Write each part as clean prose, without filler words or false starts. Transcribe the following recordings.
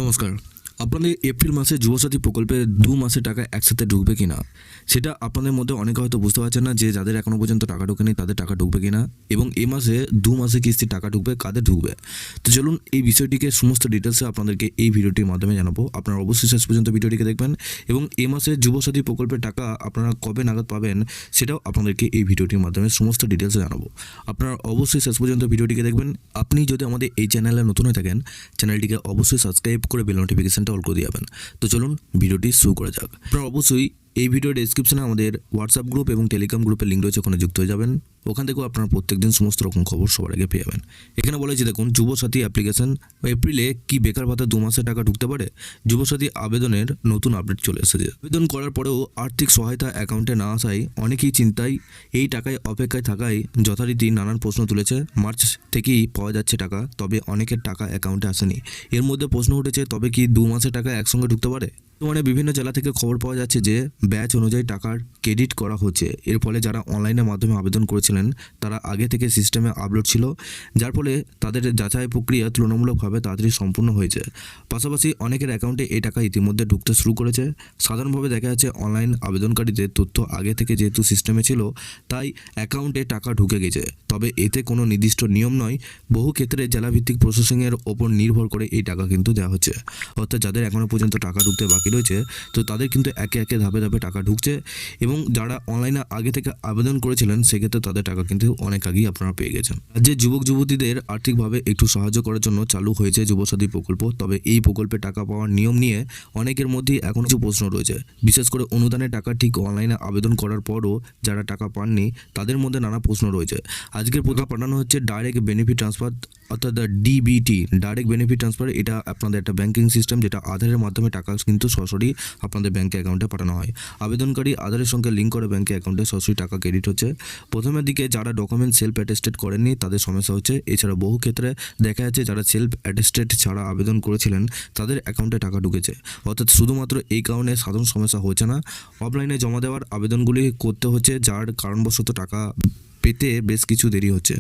নমস্কার। আপনাদের এপ্রিল মাসে যুবসাথী প্রকল্পে ২ মাসের টাকা একসাথে ঢুকবে কিনা সেটা আপনাদের মধ্যে অনেকে হয়তো বুঝতে পারছেন না যে যাদের এখনো পর্যন্ত টাকা ঢোকেনি তাদের টাকা ঢুকবে কিনা এবং এই মাসে ২ মাসে কিস্তির টাকা ঢুকবে কাদের ঢুকবে। তো চলুন এই বিষয়টিকে সমস্ত ডিটেলসে আপনাদেরকে এই ভিডিওটির মাধ্যমে জানাবো। আপনারা অবশ্যই শেষ পর্যন্ত ভিডিওটিকে দেখবেন এবং এই মাসে যুবসাথী প্রকল্পের টাকা আপনারা কবে নাগাদ পাবেন সেটাও আপনাদেরকে এই ভিডিওটির মাধ্যমে সমস্ত ডিটেলসে জানাবো। আপনারা অবশ্যই শেষ পর্যন্ত ভিডিওটিকে দেখবেন। আপনি যদি আমাদের এই চ্যানেলে নতুন হয়ে থাকেন চ্যানেলটিকে অবশ্যই সাবস্ক্রাইব করে বেল নোটিফিকেশনটা অল করে দিবেন। তো চলুন ভিডিওটি শুরু করা যাক। আপনারা অবশ্যই এই ভিডিওর ডেসক্রিপশনে আমাদের হোয়াটসঅ্যাপ গ্রুপ এবং টেলিগ্রাম গ্রুপের লিঙ্ক রয়েছে, ওখানে যুক্ত হয়ে যাবেন। ওখান থেকেও আপনারা প্রত্যেকদিন সমস্ত রকম খবর সবার আগে পেয়ে যাবেন। এখানে বলা হয়েছে দেখুন, যুবসাথী অ্যাপ্লিকেশন এপ্রিলে কি বেকার ভাতা ২ মাসের টাকা ঢুকতে পারে? যুবসাথী আবেদনের নতুন আপডেট চলে এসেছে। আবেদন করার পরেও আর্থিক সহায়তা অ্যাকাউন্টে না আসায় অনেকেই চিন্তায়, এই টাকায় অপেক্ষায় থাকায় যথারীতি নানান প্রশ্ন তুলেছে। মার্চ থেকেই পাওয়া যাচ্ছে টাকা, তবে অনেকের টাকা অ্যাকাউন্টে আসেনি। এর মধ্যে প্রশ্ন উঠেছে, তবে কি ২ মাসের টাকা একসঙ্গে ঢুকতে পারে? মানে বিভিন্ন জেলা থেকে খবর পাওয়া যাচ্ছে যে ব্যাচ অনুযায়ী টাকার ক্রেডিট করা হচ্ছে। এর ফলে যারা অনলাইনের মাধ্যমে আবেদন করেছিলেন তারা আগে থেকে সিস্টেমে আপলোড ছিল, যার ফলে তাদের যাচাই প্রক্রিয়া তুলনামূলকভাবে তাড়াতাড়ি সম্পূর্ণ হয়েছে। পাশাপাশি অনেকের অ্যাকাউন্টে এই টাকা ইতিমধ্যে ঢুকতে শুরু করেছে। সাধারণভাবে দেখা যাচ্ছে অনলাইন আবেদনকারীদের তথ্য আগে থেকে যেহেতু সিস্টেমে ছিল তাই অ্যাকাউন্টে টাকা ঢুকে গেছে। তবে এতে কোনো নির্দিষ্ট নিয়ম নয়, বহু ক্ষেত্রে জেলাভিত্তিক প্রসেসিংয়ের ওপর নির্ভর করে এই টাকা কিন্তু দেওয়া হচ্ছে। অর্থাৎ যাদের এখনও পর্যন্ত টাকা ঢুকতে বাকি রয়েছে তো তাদের কিন্তু একে একে ধাপে ধাপে টাকা ঢুকছে এবং যারা অনলাইনে আগে থেকে আবেদন করেছিলেন সেক্ষেত্রে তাদের টাকা কিন্তু অনেক আগেই আপনারা পেয়ে গেছেন। যে যুবক যুবতীদের আর্থিকভাবে একটু সাহায্য করার জন্য চালু হয়েছে যুবসাথী প্রকল্প। তবে এই প্রকল্পে টাকা পাওয়ার নিয়ম নিয়ে অনেকের মধ্যেই এখন কিছু প্রশ্ন রয়েছে। বিশেষ করে অনুদানের টাকা ঠিক অনলাইনে আবেদন করার পরও যারা টাকা পাননি তাদের মধ্যে নানা প্রশ্ন রয়েছে। আজকের প্রথম পাঠানো হচ্ছে ডাইরেক্ট বেনিফিট ট্রান্সফার, অর্থাৎ ডিবিটি, ডাইরেক্ট বেনিফিট ট্রান্সফার। এটা আপনাদের একটা ব্যাংকিং সিস্টেম যেটা আধারের মাধ্যমে টাকা কিন্তু সরাসরি আপনাদের ব্যাঙ্কে অ্যাকাউন্টে পাঠানো হয়। আবেদনকারী আধারের সঙ্গে লিঙ্ক করে ব্যাঙ্কে অ্যাকাউন্টে সরাসরি টাকা ক্রেডিট হচ্ছে। প্রথমের দিকে যারা ডকুমেন্ট সেলফ অ্যাটেস্টেড করেননি তাদের সমস্যা হচ্ছে। এছাড়া বহু ক্ষেত্রে দেখা যাচ্ছে যারা সেলফ অ্যাটেস্টেড ছাড়া আবেদন করেছিলেন তাদের অ্যাকাউন্টে টাকা ঢুকেছে। অর্থাৎ শুধুমাত্র এই কারণে সাধারণ সমস্যা হচ্ছে না, অফলাইনে জমা দেওয়ার আবেদনগুলি করতে হচ্ছে, যার কারণবশত টাকা পেতে বেশ কিছু দেরি হচ্ছে।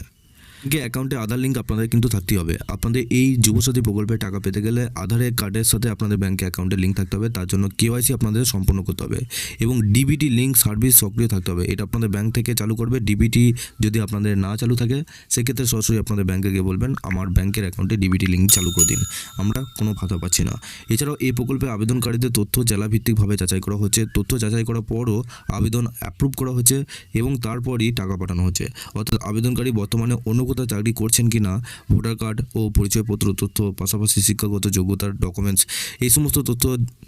অ্যাকাউন্টে আধার লিঙ্ক আপনাদের কিন্তু থাকতেই হবে। আপনাদের এই যুবসাথী প্রকল্পে টাকা পেতে গেলে আধারের কার্ডের সাথে আপনাদের ব্যাঙ্কে অ্যাকাউন্টে লিঙ্ক থাকতে হবে। তার জন্য কেওয়াইসি আপনাদের সম্পূর্ণ করতে হবে এবং ডিবিটি লিঙ্ক সার্ভিস সক্রিয় থাকতে হবে। এটা আপনাদের ব্যাঙ্ক থেকে চালু করবে। ডিবিটি যদি আপনাদের না চালু থাকে সেক্ষেত্রে সরাসরি আপনাদের ব্যাঙ্কে গিয়ে বলবেন আমার ব্যাঙ্কের অ্যাকাউন্টে ডিবিটি লিঙ্ক চালু করে দিন, আমরা কোনো ভাতা পাচ্ছি না। এছাড়াও এই প্রকল্পে আবেদনকারীদের তথ্য জেলাভিত্তিকভাবে যাচাই করা হচ্ছে। তথ্য যাচাই করার পরও আবেদন অ্যাপ্রুভ করা হচ্ছে এবং তারপরই টাকা পাঠানো হচ্ছে। অর্থাৎ আবেদনকারী বর্তমানে অন্য কোথাও চাকরি করছেন কি না, ভোটার কার্ড ও পরিচয়পত্র তথ্য, পাশাপাশি শিক্ষাগত যোগ্যতার ডকুমেন্টস, এই সমস্ত তথ্য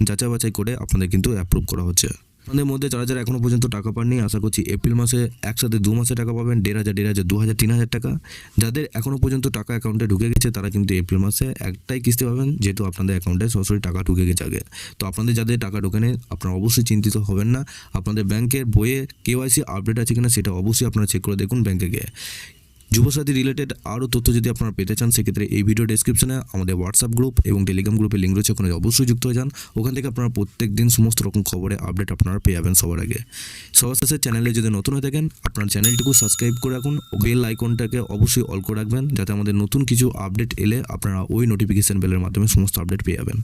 যাচাই বাছাই করে আপনাদের কিন্তু অ্যাপ্রুভ করা হচ্ছে। আপনাদের মধ্যে যারা যারা এখনও পর্যন্ত টাকা পাননি আশা করছি এপ্রিল মাসে একসাথে ২ মাসে টাকা পাবেন। ১,৫০০, ২,০০০, ৩,০০০ টাকা। যাদের এখনও পর্যন্ত টাকা অ্যাকাউন্টে ঢুকে গেছে তারা কিন্তু এপ্রিল মাসে একটাই কিস্তি পাবেন, যেহেতু আপনাদের অ্যাকাউন্টে সরাসরি টাকা ঢুকে গেছে আগে। তো আপনাদের যাদের টাকা ঢোকেনি আপনারা অবশ্যই চিন্তিত হবেন না। আপনাদের ব্যাংকের বইয়ে কেওয়াইসি আপডেট আছে কিনা সেটা অবশ্যই আপনারা চেক করে দেখুন ব্যাংকে গিয়ে। যুবসাথী রিলেটেড আরও তথ্য যদি আপনারা পেতে চান সেক্ষেত্রে এই ভিডিও ডেসক্রিপশনে আমাদের হোয়াটসঅ্যাপ গ্রুপ এবং টেলিগ্রাম গ্রুপের লিঙ্ক রয়েছে, ওখানে অবশ্যই যুক্ত হয়ে যান। ওখান থেকে আপনারা প্রত্যেক দিন সমস্ত রকম খবরে আপডেট আপনারা পেয়ে যাবেন সবার আগে। সবার শেষে চ্যানেলে যদি নতুন হয়ে থাকেন আপনার চ্যানেলটিকে সাবস্ক্রাইব করে রাখুন, বেল আইকনটাকে অবশ্যই অল করে রাখবেন যাতে আমাদের নতুন কিছু আপডেট এলে আপনারা ওই নোটিফিকেশান বেলের মাধ্যমে সমস্ত আপডেট পেয়ে যাবেন।